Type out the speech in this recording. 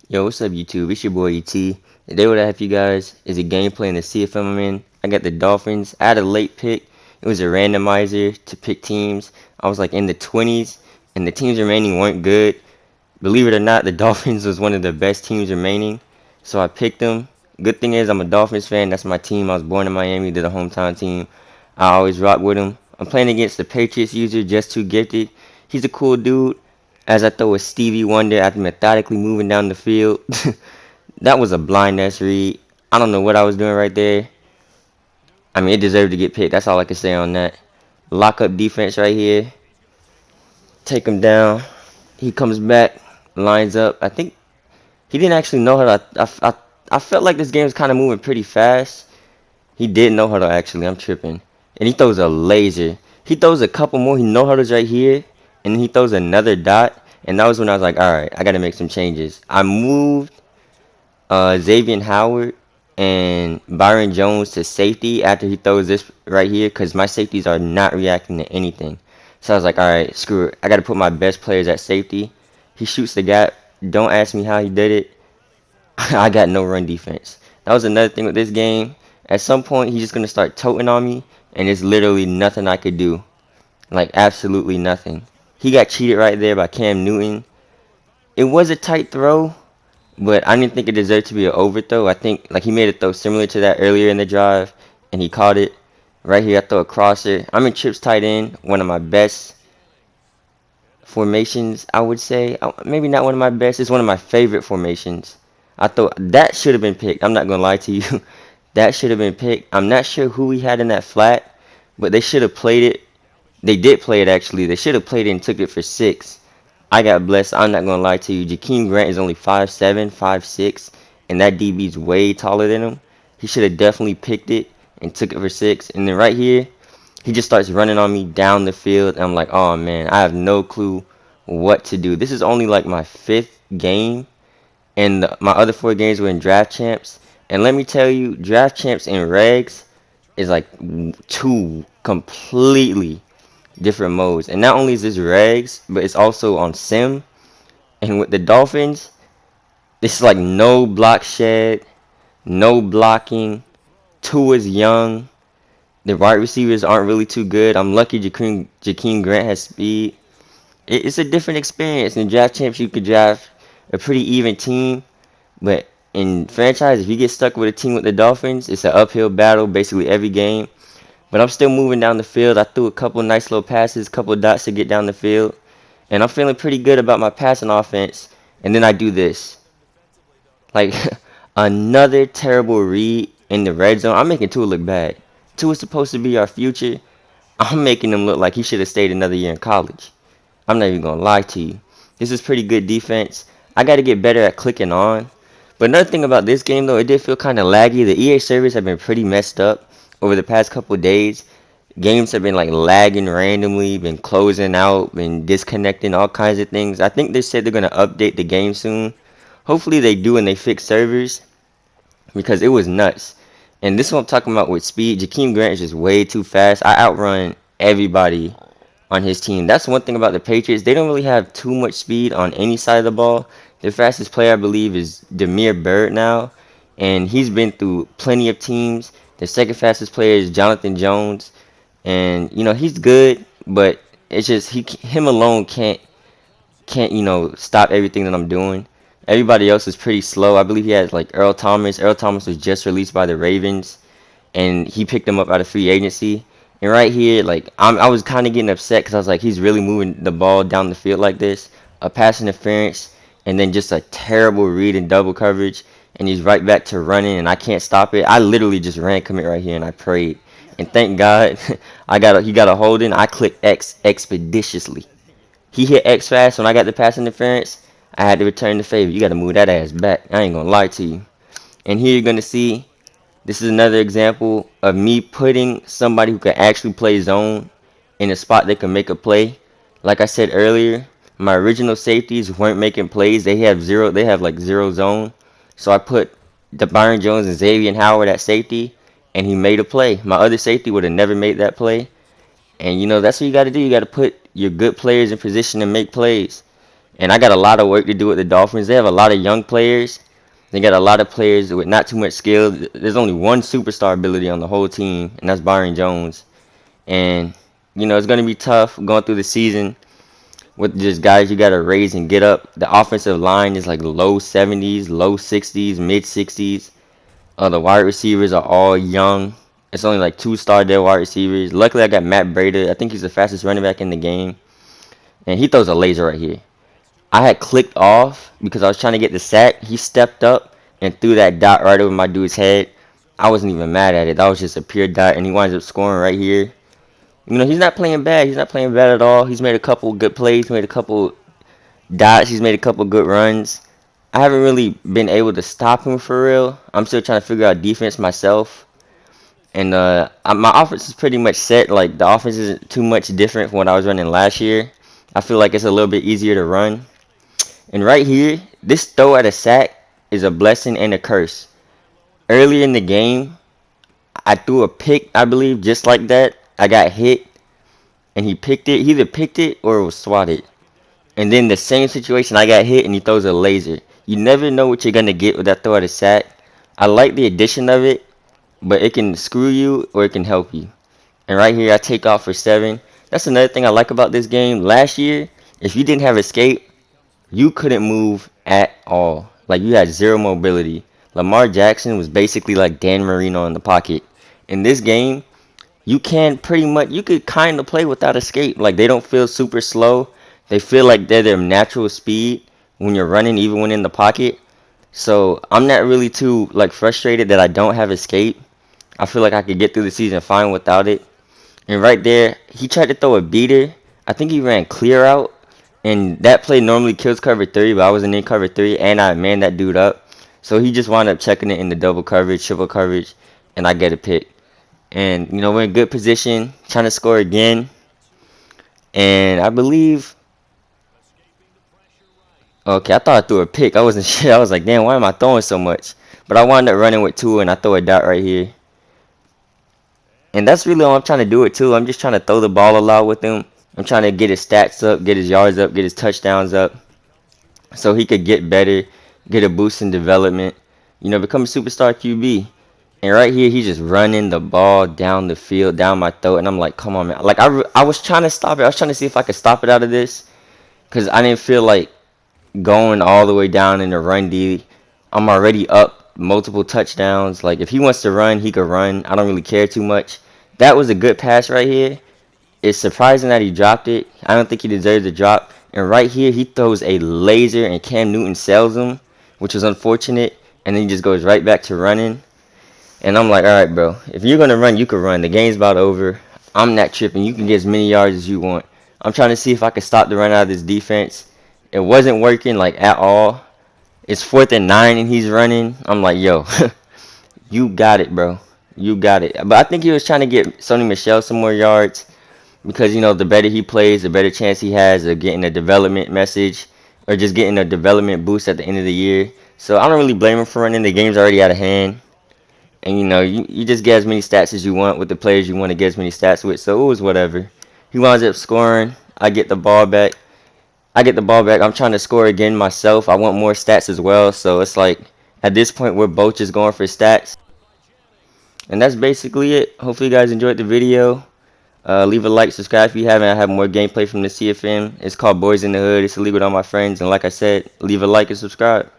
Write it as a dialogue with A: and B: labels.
A: Yo, what's up, YouTube? It's your boy ET. Today, what I have for you guys is a gameplay in the CFM I'm in. I got the Dolphins. I had a late pick. It was a randomizer to pick teams. I was like in the 20s, and the teams remaining weren't good. Believe it or not, the Dolphins was one of the best teams remaining, so I picked them. Good thing is, I'm a Dolphins fan. That's my team. I was born in Miami. They're the hometown team. I always rock with them. I'm playing against the Patriots user, Just Too Gifted. He's a cool dude. As I throw a Stevie Wonder after methodically moving down the field. That was a blind ass read. I don't know what I was doing right there. I mean, it deserved to get picked. That's all I can say on that. Lock up defense right here. Take him down. He comes back, lines up. I think he didn't actually know how to. I felt like this game was kind of moving pretty fast. He did know huddle actually. I'm tripping. And he throws a laser. He throws a couple more. He no huddles right here, and then he throws another dot. And that was when I was like, all right, I gotta make some changes. I moved Xavier Howard and Byron Jones to safety after he throws this right here because my safeties are not reacting to anything. So I was like, all right, screw it. I got to put my best players at safety. He shoots the gap. Don't ask me how he did it. I got no run defense. That was another thing with this game. At some point, he's just going to start toting on me, and it's literally nothing I could do. Like, absolutely nothing. He got cheated right there by Cam Newton. It was a tight throw, but I didn't think it deserved to be an overthrow. I think like he made a throw similar to that earlier in the drive, and he caught it. Right here, I throw a crosser. I'm in trips tight end, one of my best formations, I would say. Maybe not one of my best. It's one of my favorite formations. I thought that should have been picked. I'm not gonna lie to you. That should have been picked. I'm not sure who he had in that flat, but they should have played it. They did play it actually. They should have played it and took it for 6. I got blessed. I'm not gonna lie to you. Jakeem Grant is only 5'7", 5'6", and that DB's way taller than him. He should have definitely picked it and took it for 6. And then right here, he just starts running on me down the field. And I'm like, oh man, I have no clue what to do. This is only like my 5th game, and my other 4 games were in draft champs. And let me tell you, draft champs and regs is like 2 completely different modes. And not only is this regs, but it's also on sim. And with the Dolphins, this is like no block shed, no blocking. Tua's young. The wide receivers aren't really too good. I'm lucky Jakeem Grant has speed. It's a different experience. In draft champs, you could draft a pretty even team. But in franchise, if you get stuck with a team with the Dolphins, it's an uphill battle basically every game. But I'm still moving down the field. I threw a couple nice little passes, couple dots to get down the field. And I'm feeling pretty good about my passing offense. And then I do this. Like, another terrible read in the red zone. I'm making Tua look bad. Tua's supposed to be our future. I'm making him look like he should have stayed another year in college. I'm not even going to lie to you. This is pretty good defense. I got to get better at clicking on. But another thing about this game, though, it did feel kind of laggy. The EA servers have been pretty messed up over the past couple of days. Games have been like lagging randomly, been closing out, been disconnecting, all kinds of things. I think they said they're going to update the game soon. Hopefully they do and they fix servers because it was nuts. And this is what I'm talking about with speed. Jakeem Grant is just way too fast. I outrun everybody on his team. That's one thing about the Patriots. They don't really have too much speed on any side of the ball. Their fastest player, I believe, is Demir Bird now. And he's been through plenty of teams. The second fastest player is Jonathan Jones. And, you know, he's good, but it's just him alone can't stop everything that I'm doing. Everybody else is pretty slow. I believe he has like Earl Thomas. Earl Thomas was just released by the Ravens, and he picked him up out of free agency. And right here, like I was kind of getting upset because I was like, he's really moving the ball down the field like this. A pass interference, and then just a terrible read in double coverage, and he's right back to running, and I can't stop it. I literally just ran commit right here, and I prayed, and thank God, he got a holding. I clicked X expeditiously. He hit X fast when I got the pass interference. I had to return the favor. You got to move that ass back. I ain't gonna lie to you. And here you're gonna see this is another example of me putting somebody who can actually play zone in a spot that can make a play. Like I said earlier, my original safeties weren't making plays. They have like zero zone. So I put the Byron Jones and Xavier Howard at safety, and he made a play. My other safety would have never made that play. And that's what you got to do. You got to put your good players in position to make plays. And I got a lot of work to do with the Dolphins. They have a lot of young players. They got a lot of players with not too much skill. There's only one superstar ability on the whole team, and that's Byron Jones. And it's going to be tough going through the season with just guys you got to raise and get up. The offensive line is like low 70s, low 60s, mid 60s. The wide receivers are all young. It's only like two-star dead wide receivers. Luckily, I got Matt Breida. I think he's the fastest running back in the game. And he throws a laser right here. I had clicked off because I was trying to get the sack. He stepped up and threw that dot right over my dude's head. I wasn't even mad at it. That was just a pure dot, and he winds up scoring right here. He's not playing bad. He's not playing bad at all. He's made a couple good plays, made a couple dots. He's made a couple good runs. I haven't really been able to stop him for real. I'm still trying to figure out defense myself. And my offense is pretty much set. Like, the offense isn't too much different from what I was running last year. I feel like it's a little bit easier to run. And right here, this throw at a sack is a blessing and a curse. Earlier in the game, I threw a pick, I believe, just like that. I got hit, and he picked it. He either picked it or it was swatted. And then the same situation, I got hit, and he throws a laser. You never know what you're going to get with that throw at a sack. I like the addition of it, but it can screw you or it can help you. And right here, I take off for 7. That's another thing I like about this game. Last year, if you didn't have escape, you couldn't move at all. Like, you had zero mobility. Lamar Jackson was basically like Dan Marino in the pocket. In this game, you could kind of play without escape. Like, they don't feel super slow. They feel like they're their natural speed when you're running, even when in the pocket. So I'm not really too like frustrated that I don't have escape. I feel like I could get through the season fine without it. And right there, he tried to throw a beater. I think he ran clear out. And that play normally kills cover 3, but I wasn't in cover 3, and I manned that dude up. So he just wound up checking it in the double coverage, triple coverage, and I get a pick. And, we're in good position, trying to score again. And I believe... Okay, I thought I threw a pick. I wasn't sure. I was like, damn, why am I throwing so much? But I wound up running with Tua, and I throw a dot right here. And that's really all I'm trying to do it, too. I'm just trying to throw the ball a lot with him. I'm trying to get his stats up, get his yards up, get his touchdowns up, so he could get better, get a boost in development, become a superstar QB. And right here, he's just running the ball down the field, down my throat, and I'm like, come on, man. Like, I was trying to stop it. I was trying to see if I could stop it out of this, because I didn't feel like going all the way down in the run D. I'm already up multiple touchdowns. Like, if he wants to run, he could run. I don't really care too much. That was a good pass right here. It's surprising that he dropped it. I don't think he deserves a drop. And right here, he throws a laser, and Cam Newton sells him, which was unfortunate. And then he just goes right back to running. And I'm like, all right, bro. If you're going to run, you can run. The game's about over. I'm not tripping. You can get as many yards as you want. I'm trying to see if I can stop the run out of this defense. It wasn't working, like, at all. It's 4th and 9, and he's running. I'm like, yo, you got it, bro. You got it. But I think he was trying to get Sony Michel some more yards. Because, the better he plays, the better chance he has of getting a development message or just getting a development boost at the end of the year. So I don't really blame him for running. The game's already out of hand. And, you just get as many stats as you want with the players you want to get as many stats with. So it was whatever. He winds up scoring. I get the ball back. I'm trying to score again myself. I want more stats as well. So it's like, at this point, we're both just going for stats. And that's basically it. Hopefully you guys enjoyed the video. Leave a like, subscribe if you haven't. I have more gameplay from the CFM. It's called Boyz in the Hood. It's illegal with all my friends. And like I said, leave a like and subscribe.